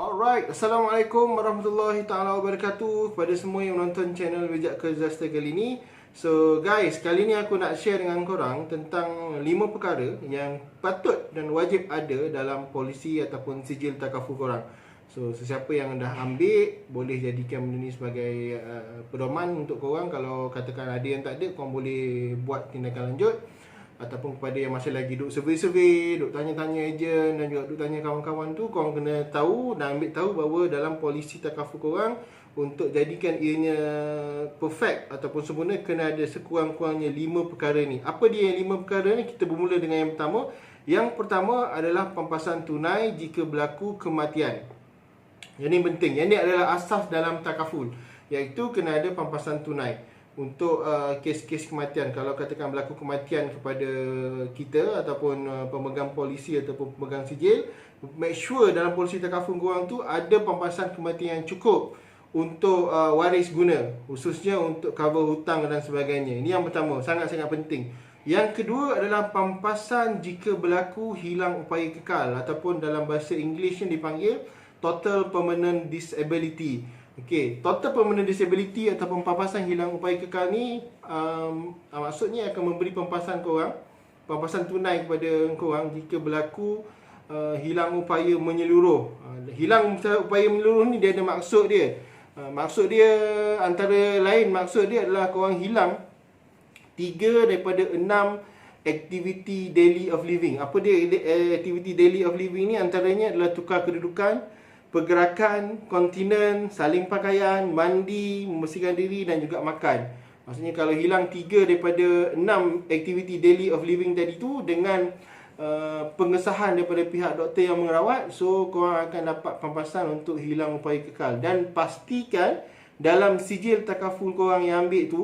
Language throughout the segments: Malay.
Alright, Assalamualaikum warahmatullahi taala wabarakatuh kepada semua yang menonton channel Bijak Disaster kali ini. So guys, kali ni aku nak share dengan korang tentang 5 perkara yang patut dan wajib ada dalam polisi ataupun sijil takaful korang. So sesiapa yang dah ambil boleh jadikan benda ni sebagai pedoman untuk korang. Kalau katakan ada yang tak ada, korang boleh buat tindakan lanjut. Ataupun kepada yang masih lagi duk survey-survey, duk tanya-tanya ejen dan juga duk tanya kawan-kawan tu, korang kena tahu dan ambil tahu bahawa dalam polisi takaful korang, untuk jadikan ianya perfect ataupun sempurna, kena ada sekurang-kurangnya 5 perkara ni. Apa dia yang 5 perkara ni? Kita bermula dengan yang pertama. Yang pertama adalah pampasan tunai jika berlaku kematian. Yang ni penting. Yang ni adalah asas dalam takaful, iaitu kena ada pampasan tunai untuk kes-kes kematian. Kalau katakan berlaku kematian kepada kita ataupun pemegang polisi ataupun pemegang sijil, make sure dalam polisi takaful korang tu ada pampasan kematian yang cukup untuk waris guna, khususnya untuk cover hutang dan sebagainya. Ini yang pertama, sangat-sangat penting. Yang kedua adalah pampasan jika berlaku hilang upaya kekal, ataupun dalam bahasa English yang dipanggil total permanent disability. Okey, total permanent disability ataupun pampasan hilang upaya kekal ni maksudnya akan memberi pampasan korang, pampasan tunai kepada korang jika berlaku hilang upaya menyeluruh. Hilang upaya menyeluruh ni dia ada maksud dia. Maksud dia antara lain, maksud dia adalah korang hilang 3 daripada 6 activity daily of living. Apa dia activity daily of living ni? Antaranya adalah tukar kedudukan, pergerakan, kontinen, saling pakaian, mandi, membersihkan diri dan juga makan. Maksudnya kalau hilang 3 daripada 6 aktiviti daily of living tadi tu dengan pengesahan daripada pihak doktor yang merawat, so korang akan dapat pampasan untuk hilang upaya kekal. Dan pastikan dalam sijil takaful korang yang ambil tu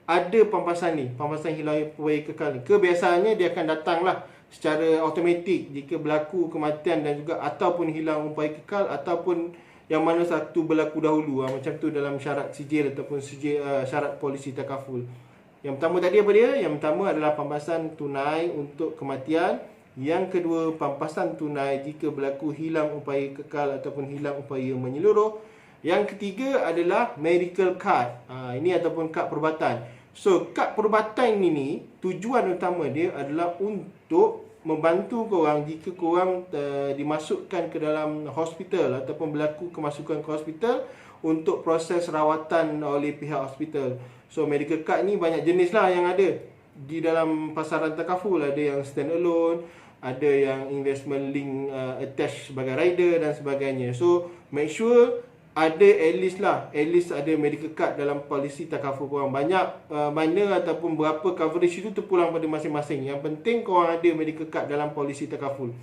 ada pampasan ni, pampasan hilang upaya kekal ni. Kebiasaannya dia akan datanglah secara automatik jika berlaku kematian dan juga ataupun hilang upaya kekal, ataupun yang mana satu berlaku dahulu. Macam tu dalam syarat sijil ataupun syarat polisi takaful. Yang pertama tadi apa dia? Yang pertama adalah pampasan tunai untuk kematian. Yang kedua, pampasan tunai jika berlaku hilang upaya kekal ataupun hilang upaya menyeluruh. Yang ketiga adalah medical card. Ini ataupun kad perubatan. So, kad perubatan ini tujuan utama dia adalah untuk membantu korang jika korang dimasukkan ke dalam hospital ataupun berlaku kemasukan ke hospital untuk proses rawatan oleh pihak hospital. So, medical card ni banyak jenis lah yang ada di dalam pasaran takaful. Ada yang stand alone, ada yang investment link attached sebagai rider dan sebagainya. So, make sure ada at least ada medical card dalam polisi takaful korang. Banyak mana ataupun berapa coverage itu terpulang pada masing-masing. Yang penting korang ada medical card dalam polisi takaful.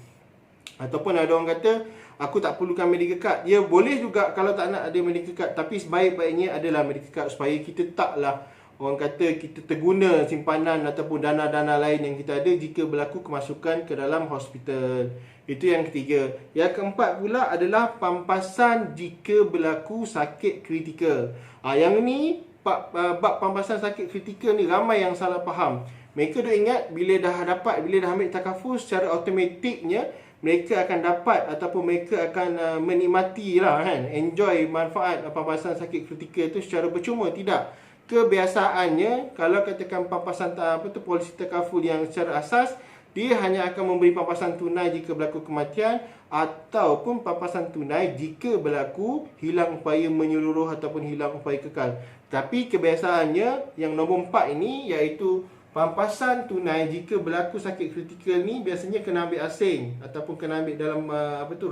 Ataupun ada orang kata, aku tak perlukan medical card. Ya, boleh juga kalau tak nak ada medical card, tapi sebaik-baiknya adalah medical card supaya kita taklah, orang kata, kita terguna simpanan ataupun dana-dana lain yang kita ada jika berlaku kemasukan ke dalam hospital. Itu yang ketiga. Yang keempat pula adalah pampasan jika berlaku sakit kritikal. Yang ni, bab pampasan sakit kritikal ni ramai yang salah faham. Mereka dah ingat bila dah ambil takaful, secara automatiknya mereka akan dapat ataupun mereka akan menikmati lah kan, enjoy manfaat pampasan sakit kritikal tu secara percuma. Tidak. Kebiasaannya kalau katakan pampasan polisi takaful yang secara asas, dia hanya akan memberi pampasan tunai jika berlaku kematian ataupun pampasan tunai jika berlaku hilang upaya menyeluruh ataupun hilang upaya kekal. Tapi kebiasaannya yang nombor 4 ini, iaitu pampasan tunai jika berlaku sakit kritikal ni biasanya kena ambil asing ataupun kena ambil dalam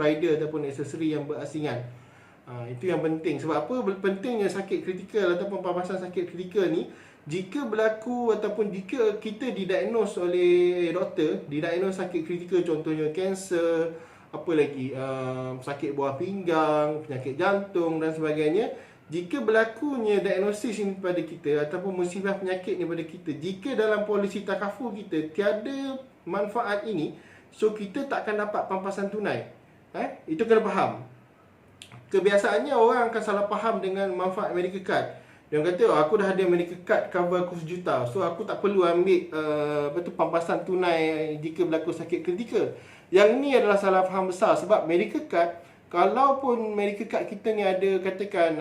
rider ataupun aksesori yang berasingan. Itu yang penting. Sebab apa pentingnya sakit kritikal ataupun pampasan sakit kritikal ni? Jika berlaku ataupun jika kita didiagnose oleh doktor, didiagnose sakit kritikal, contohnya kanser, apa lagi, sakit buah pinggang, penyakit jantung dan sebagainya. Jika berlakunya diagnosis ini pada kita ataupun musibah penyakit ni pada kita, jika dalam polisi takaful kita tiada manfaat ini, so kita tak akan dapat pampasan tunai. Itu kena faham. Kebiasaannya orang akan salah faham dengan manfaat medical card. Dia kata, aku dah ada medical card cover aku 1 juta, so aku tak perlu ambil pampasan tunai jika berlaku sakit kritikal. Yang ni adalah salah faham besar. Sebab medical card kalaupun medical card kita ni ada katakan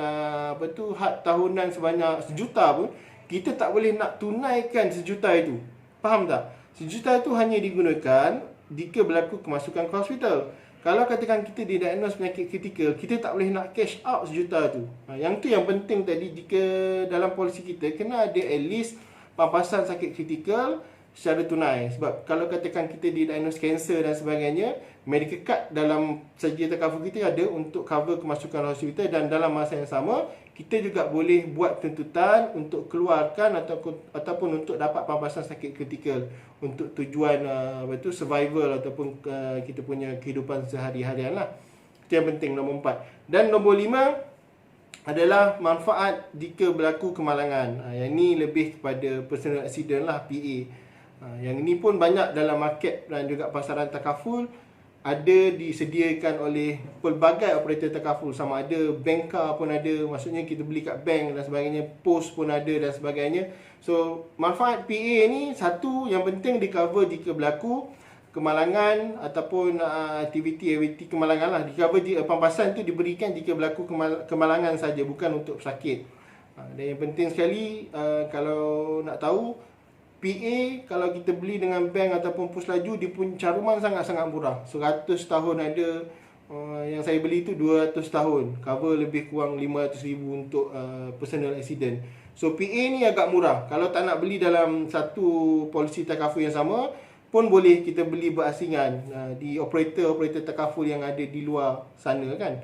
had tahunan sebanyak 1 juta pun, kita tak boleh nak tunaikan 1 juta itu. Faham tak? 1 juta itu hanya digunakan jika berlaku kemasukan ke hospital. Kalau katakan kita didiagnose penyakit kritikal, kita tak boleh nak cash out 1 juta tu. Yang tu yang penting tadi, jika dalam polisi kita kena ada at least pampasan sakit kritikal secara tunai. Sebab kalau katakan kita didiagnose kanser dan sebagainya, medical card dalam sedia takaful kita ada untuk cover kemasukan hospital, dan dalam masa yang sama kita juga boleh buat tuntutan untuk keluarkan ataupun untuk dapat pampasan sakit kritikal untuk tujuan survival ataupun kita punya kehidupan sehari-harian lah. Itu yang penting, nombor 4. Dan nombor 5 adalah manfaat jika berlaku kemalangan. Yang ni lebih kepada personal accident lah, PA. Yang ini pun banyak dalam market dan juga pasaran takaful, ada disediakan oleh pelbagai operator takaful. Sama ada banka pun ada, maksudnya kita beli kat bank dan sebagainya, pos pun ada dan sebagainya. So manfaat PA ni, satu yang penting di cover jika berlaku kemalangan ataupun aktiviti kemalangan lah. Di cover pampasan tu diberikan jika berlaku kemalangan saja, bukan untuk sakit. Dan yang penting sekali, kalau nak tahu, PA kalau kita beli dengan bank ataupun pos laju, dia punya caruman sangat-sangat murah. 100 tahun ada, yang saya beli tu 200 tahun, cover lebih kurang 500,000 untuk personal accident. So PA ni agak murah. Kalau tak nak beli dalam satu polisi takaful yang sama pun boleh kita beli berasingan di operator takaful yang ada di luar sana kan.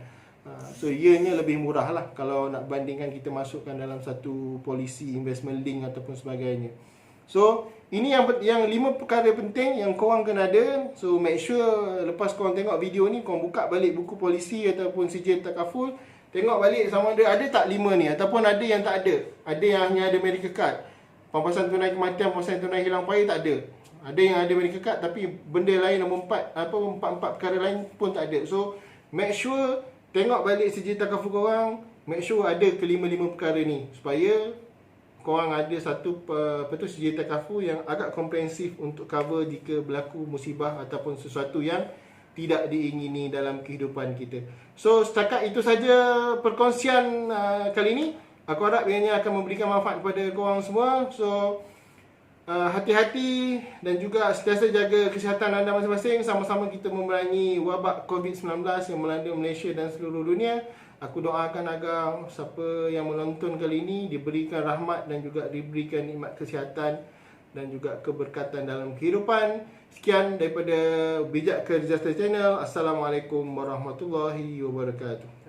So ianya lebih murah lah kalau nak bandingkan kita masukkan dalam satu polisi investment link ataupun sebagainya. So ini yang 5 perkara penting yang korang kena ada. So make sure lepas korang tengok video ni, korang buka balik buku polisi ataupun sijil takaful, tengok balik sama ada tak 5 ni, ataupun ada yang tak ada. Ada yang hanya ada medical card, pampasan tunai kematian, pampasan tunai hilang payah tak ada. Ada yang ada medical card tapi benda lain nombor 4, empat perkara lain pun tak ada. So make sure tengok balik sijil takaful korang, make sure ada kelima-lima perkara ni, supaya korang ada satu sijil takaful yang agak komprehensif untuk cover jika berlaku musibah ataupun sesuatu yang tidak diingini dalam kehidupan kita. So setakat itu saja perkongsian kali ini. Aku harap ianya akan memberikan manfaat kepada korang semua. So hati-hati dan juga sentiasa jaga kesihatan anda masing-masing. Sama-sama kita memerangi wabak COVID-19 yang melanda Malaysia dan seluruh dunia. Aku doakan agar siapa yang menonton kali ini diberikan rahmat dan juga diberikan nikmat kesihatan dan juga keberkatan dalam kehidupan. Sekian daripada Bijak ke Disaster Channel. Assalamualaikum warahmatullahi wabarakatuh.